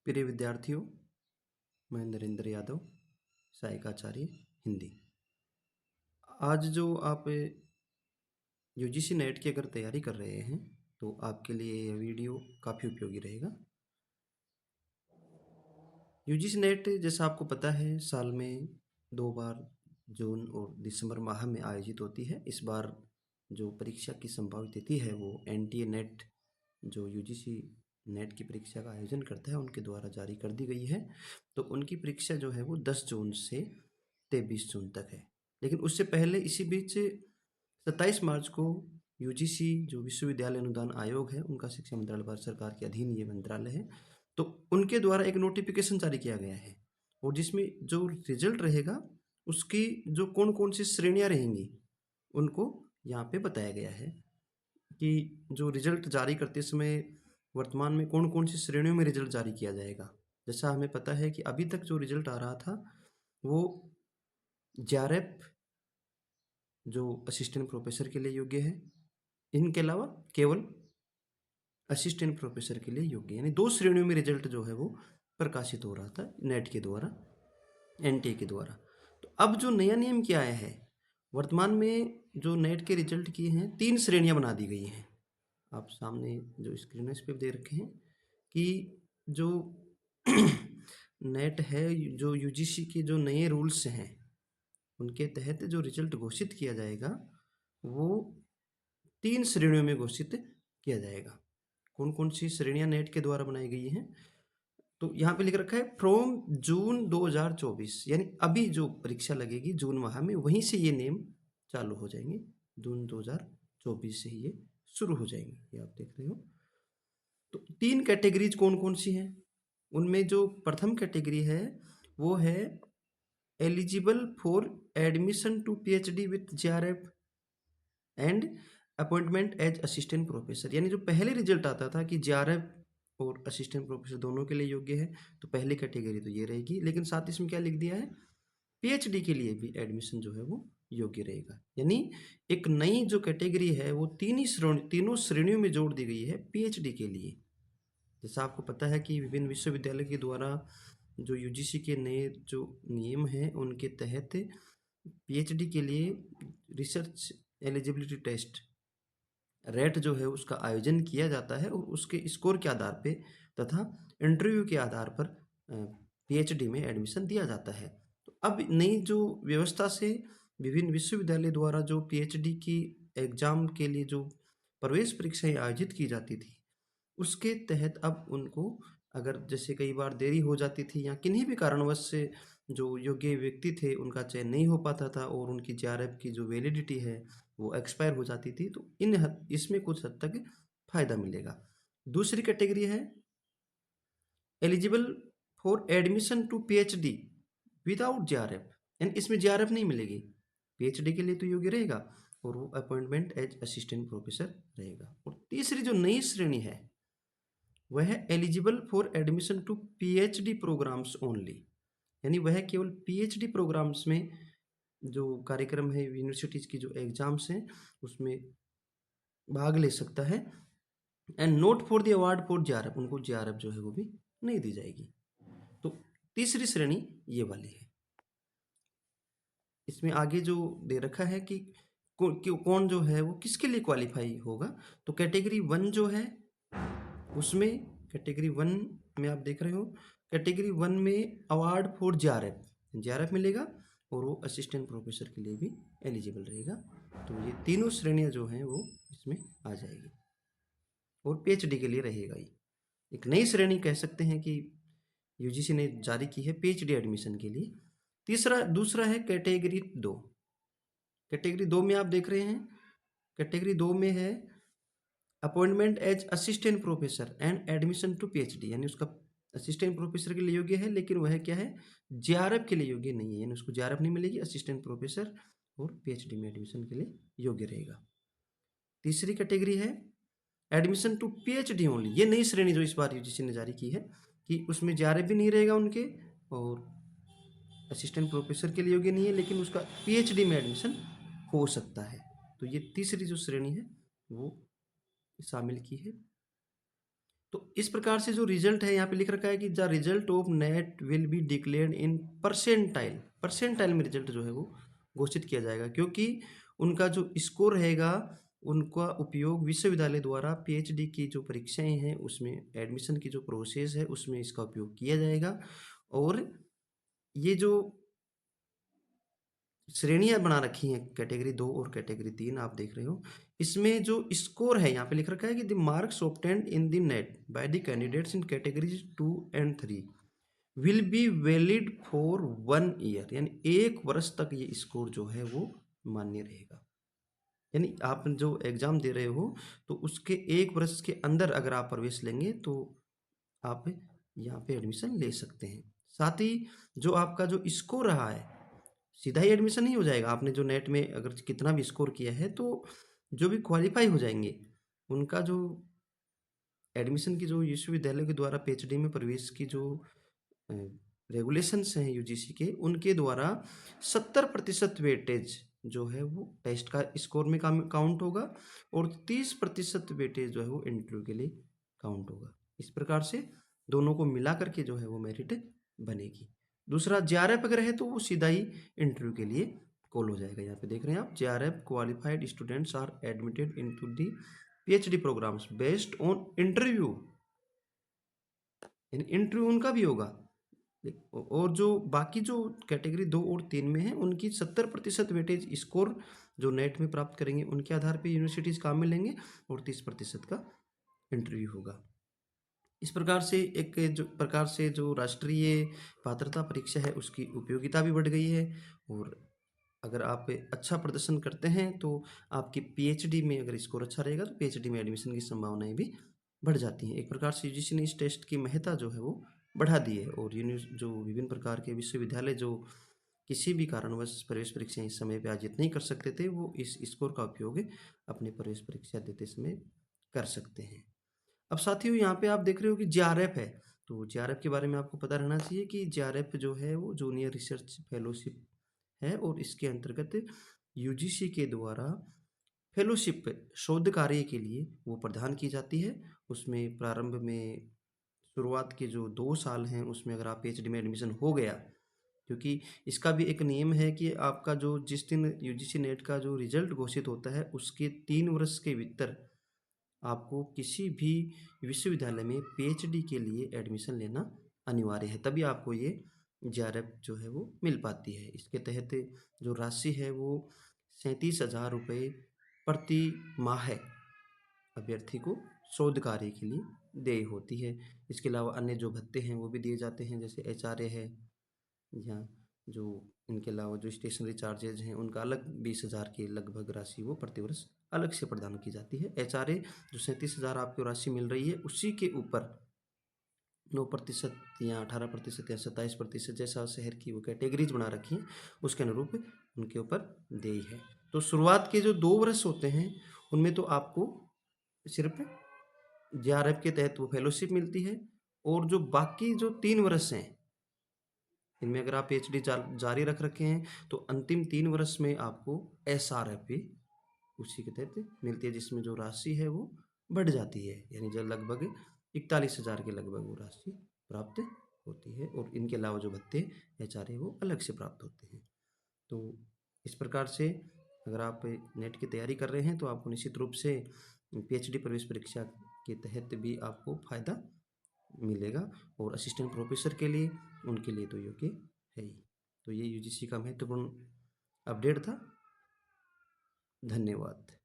प्रिय विद्यार्थियों, मैं नरेंद्र यादव, सहायक आचार्य हिंदी। आज जो आप यूजीसी नेट की अगर तैयारी कर रहे हैं तो आपके लिए यह वीडियो काफ़ी उपयोगी रहेगा। यूजीसी नेट जैसा आपको पता है साल में 2 बार जून और दिसंबर माह में आयोजित होती है। इस बार जो परीक्षा की संभावित तिथि है वो एनटीए नेट जो यूजीसी नेट की परीक्षा का आयोजन करता है उनके द्वारा जारी कर दी गई है। तो उनकी परीक्षा जो है वो 10 जून से 23 जून तक है। लेकिन उससे पहले इसी बीच 27 मार्च को यूजीसी जो विश्वविद्यालय अनुदान आयोग है, उनका शिक्षा मंत्रालय भारत सरकार के अधीन ये मंत्रालय है, तो उनके द्वारा एक नोटिफिकेशन जारी किया गया है और जिसमें जो रिजल्ट रहेगा उसकी जो कौन कौन सी श्रेणियाँ रहेंगी उनको यहाँ पे बताया गया है कि जो रिजल्ट जारी करते समय वर्तमान में कौन कौन सी श्रेणियों में रिजल्ट जारी किया जाएगा। जैसा हमें पता है कि अभी तक जो रिजल्ट आ रहा था वो जेआरएफ जो असिस्टेंट प्रोफेसर के लिए योग्य है, इनके अलावा केवल असिस्टेंट प्रोफेसर के लिए योग्य, यानी 2 श्रेणियों में रिजल्ट जो है वो प्रकाशित हो रहा था नेट के द्वारा, एनटीए के द्वारा। तो अब जो नया नियम क्या आया है, वर्तमान में जो नेट के रिजल्ट की हैं 3 श्रेणियां बना दी गई हैं। आप सामने जो स्क्रीन इस पे दे रखे हैं कि जो नेट है, जो यूजीसी के जो नए रूल्स हैं उनके तहत जो रिजल्ट घोषित किया जाएगा वो 3 श्रेणियों में घोषित किया जाएगा। कौन कौन सी श्रेणियां नेट के द्वारा बनाई गई हैं, तो यहाँ पे लिख रखा है फ्रॉम जून 2024, यानी अभी जो परीक्षा लगेगी जून माह में वहीं से ये नेम चालू हो जाएंगे। जून 2024 से ही ये शुरू हो जाएंगे, ये आप देख रहे हो। तो 3 कैटेगरीज कौन कौन सी हैं, उनमें जो प्रथम कैटेगरी है वो है eligible for admission to PhD with JRF and appointment as assistant professor. यानी जो पहले रिजल्ट आता था कि जेआरएफ और असिस्टेंट प्रोफेसर दोनों के लिए योग्य है, तो पहली कैटेगरी तो ये रहेगी, लेकिन साथ इसमें क्या लिख दिया है, पीएचडी के लिए भी एडमिशन जो है वो योग्य रहेगा। यानी एक नई जो कैटेगरी है वो तीनों श्रेणियों में जोड़ दी गई है पीएचडी के लिए। जैसा आपको पता है कि विभिन्न विश्वविद्यालय के द्वारा जो यूजीसी के नए जो नियम हैं उनके तहत पीएचडी के लिए रिसर्च एलिजिबिलिटी टेस्ट रेट जो है उसका आयोजन किया जाता है और उसके स्कोर के आधार पे तथा इंटरव्यू के आधार पर पीएचडी में एडमिशन दिया जाता है। तो अब नई जो व्यवस्था से विभिन्न विश्वविद्यालय द्वारा जो पीएचडी की एग्जाम के लिए जो प्रवेश परीक्षाएं आयोजित की जाती थी उसके तहत अब उनको अगर जैसे कई बार देरी हो जाती थी या किन्हीं भी कारणवश से जो योग्य व्यक्ति थे उनका चयन नहीं हो पाता था और उनकी जेआरएफ की जो वैलिडिटी है वो एक्सपायर हो जाती थी, तो इसमें कुछ हद तक फायदा मिलेगा। दूसरी कैटेगरी है eligible for admission to PhD without JRF, यानी इसमें जेआरएफ नहीं मिलेगी, पीएचडी के लिए तो योग्य रहेगा और वो अपॉइंटमेंट एज असिस्टेंट प्रोफेसर रहेगा। और तीसरी जो नई श्रेणी है वह है eligible for admission to PhD programmes only, यानी वह केवल पीएचडी प्रोग्राम्स में जो कार्यक्रम है यूनिवर्सिटीज़ की जो एग्जाम्स हैं उसमें भाग ले सकता है and note for the award for JRF, उनको जेआरएफ जो है वो भी नहीं दी जाएगी। तो तीसरी श्रेणी ये वाली है। इसमें आगे जो दे रखा है कि कौन जो है वो किसके लिए क्वालिफाई होगा, तो कैटेगरी 1 जो है उसमें कैटेगरी 1 में आप देख रहे हो, कैटेगरी 1 में अवार्ड फॉर जेआरएफ मिलेगा और वो असिस्टेंट प्रोफेसर के लिए भी एलिजिबल रहेगा। तो ये तीनों श्रेणियां जो हैं वो इसमें आ जाएगी और पीएचडी के लिए रहेगा। ये एक नई श्रेणी कह सकते हैं कि यूजीसी ने जारी की है पीएचडी एडमिशन के लिए। दूसरा है कैटेगरी 2। कैटेगरी 2 में आप देख रहे हैं, कैटेगरी 2 में है appointment as assistant professor and admission to PhD, यानी उसका असिस्टेंट प्रोफेसर के लिए योग्य है लेकिन वह क्या है, जेआरएफ के लिए योग्य नहीं है, यानी उसको जेआरएफ नहीं मिलेगी, असिस्टेंट प्रोफेसर और पीएचडी में एडमिशन के लिए योग्य रहेगा। तीसरी कैटेगरी है एडमिशन टू पीएचडी ओनली, ये नई श्रेणी जो इस बार यूजीसी ने जारी की है कि उसमें जेआरएफ भी नहीं रहेगा उनके और असिस्टेंट प्रोफेसर के लिए योग्य नहीं है लेकिन उसका पीएचडी में एडमिशन हो सकता है। तो ये तीसरी जो श्रेणी है वो शामिल की है। तो इस प्रकार से जो रिजल्ट है यहाँ पे लिख रखा है कि the result of net will be declared in percentile. Percentile में रिजल्ट जो है वो घोषित किया जाएगा, क्योंकि उनका जो स्कोर रहेगा उनका उपयोग विश्वविद्यालय द्वारा पीएचडी की जो परीक्षाएं हैं उसमें एडमिशन की जो प्रोसेस है उसमें इसका उपयोग किया जाएगा। और ये जो श्रेणियां बना रखी हैं कैटेगरी 2 और कैटेगरी 3 आप देख रहे हो, इसमें जो स्कोर है यहाँ पे लिख रखा है कि the marks obtained in the net by the candidates in categories 2 and 3 will be valid for 1 year, यानी 1 वर्ष तक ये स्कोर जो है वो मान्य रहेगा। यानी आप जो एग्जाम दे रहे हो तो उसके 1 वर्ष के अंदर अगर आप प्रवेश लेंगे तो आप यहाँ पे एडमिशन ले सकते हैं। साथ ही जो आपका जो स्कोर रहा है सीधा ही एडमिशन नहीं हो जाएगा। आपने जो नेट में अगर कितना भी स्कोर किया है तो जो भी क्वालिफाई हो जाएंगे उनका जो एडमिशन की जो विश्वविद्यालय के द्वारा पीएचडी में प्रवेश की जो रेगुलेशंस हैं यूजीसी के, उनके द्वारा 70% वेटेज जो है वो टेस्ट का स्कोर में काउंट होगा और 30% वेटेज जो है वो इंटरव्यू के लिए काउंट होगा। इस प्रकार से दोनों को मिला करके जो है वो मेरिट बनेगी। दूसरा जेआरएफ अगर है तो वो सीधा ही इंटरव्यू के लिए कॉल हो जाएगा। यहाँ पे देख रहे हैं आप, JRF qualified students are admitted into the PhD programmes based on interview, यानी इंटरव्यू उनका भी होगा। और जो बाकी जो कैटेगरी 2 और 3 में है उनकी 70% वेटेज स्कोर जो नेट में प्राप्त करेंगे उनके आधार पे यूनिवर्सिटीज़ काम में लेंगे और 30% का इंटरव्यू होगा। इस प्रकार से जो राष्ट्रीय पात्रता परीक्षा है उसकी उपयोगिता भी बढ़ गई है। और अगर आप अच्छा प्रदर्शन करते हैं तो आपकी पीएचडी में अगर स्कोर अच्छा रहेगा तो पीएचडी में एडमिशन की संभावनाएं भी बढ़ जाती हैं। एक प्रकार से यूजीसी ने इस टेस्ट की महत्ता जो है वो बढ़ा दी है और जो विभिन्न प्रकार के विश्वविद्यालय जो किसी भी कारणवश प्रवेश परीक्षाएं इस समय पे आयोजित नहीं कर सकते थे वो इस स्कोर का उपयोग अपने प्रवेश परीक्षा देते समय कर सकते हैं। अब साथियों यहाँ पे आप देख रहे हो कि जेआरएफ है, तो जेआरएफ के बारे में आपको पता रहना चाहिए कि जेआरएफ जो है वो जूनियर रिसर्च फेलोशिप है और इसके अंतर्गत यूजीसी के द्वारा फेलोशिप शोध कार्य के लिए वो प्रदान की जाती है। उसमें प्रारंभ में शुरुआत के जो 2 साल हैं उसमें अगर आप पीएचडी में एडमिशन हो गया, क्योंकि इसका भी एक नियम है कि आपका जो जिस दिन यूजीसी नेट का जो रिजल्ट घोषित होता है उसके 3 वर्ष के भीतर आपको किसी भी विश्वविद्यालय में पीएचडी के लिए एडमिशन लेना अनिवार्य है, तभी आपको ये जेआरएफ जो है वो मिल पाती है। इसके तहत जो राशि है वो 37,000 रुपये प्रति माह है अभ्यर्थी को शोध कार्य के लिए देय होती है। इसके अलावा अन्य जो भत्ते हैं वो भी दिए जाते हैं, जैसे एचआरए है या जो इनके अलावा जो स्टेशनरी चार्जेज हैं उनका अलग 20,000 के लगभग राशि वो प्रतिवर्ष अलग से प्रदान की जाती है। एचआरए जो 37,000 आपको राशि मिल रही है उसी के ऊपर 9% या 18% या 27% जैसा शहर की वो कैटेगरीज बना रखी हैं उसके अनुरूप उनके ऊपर देय है। तो शुरुआत के जो 2 वर्ष होते हैं उनमें तो आपको सिर्फ जेआरएफ के तहत वो फेलोशिप मिलती है और जो बाकी जो 3 वर्ष हैं इनमें अगर आप पीएचडी जारी रख रखे हैं तो अंतिम 3 वर्ष में आपको एसआरएफ भी उसी के तहत मिलती है, जिसमें जो राशि है वो बढ़ जाती है, यानी जो लगभग 41,000 के लगभग वो राशि प्राप्त होती है और इनके अलावा जो भत्ते एचआरए वो अलग से प्राप्त होते हैं। तो इस प्रकार से अगर आप नेट की तैयारी कर रहे हैं तो आपको निश्चित रूप से पीएचडी प्रवेश परीक्षा के तहत भी आपको फ़ायदा मिलेगा और असिस्टेंट प्रोफेसर के लिए उनके लिए तो योग्य है ही। तो ये यूजीसी का महत्वपूर्ण अपडेट था। धन्यवाद।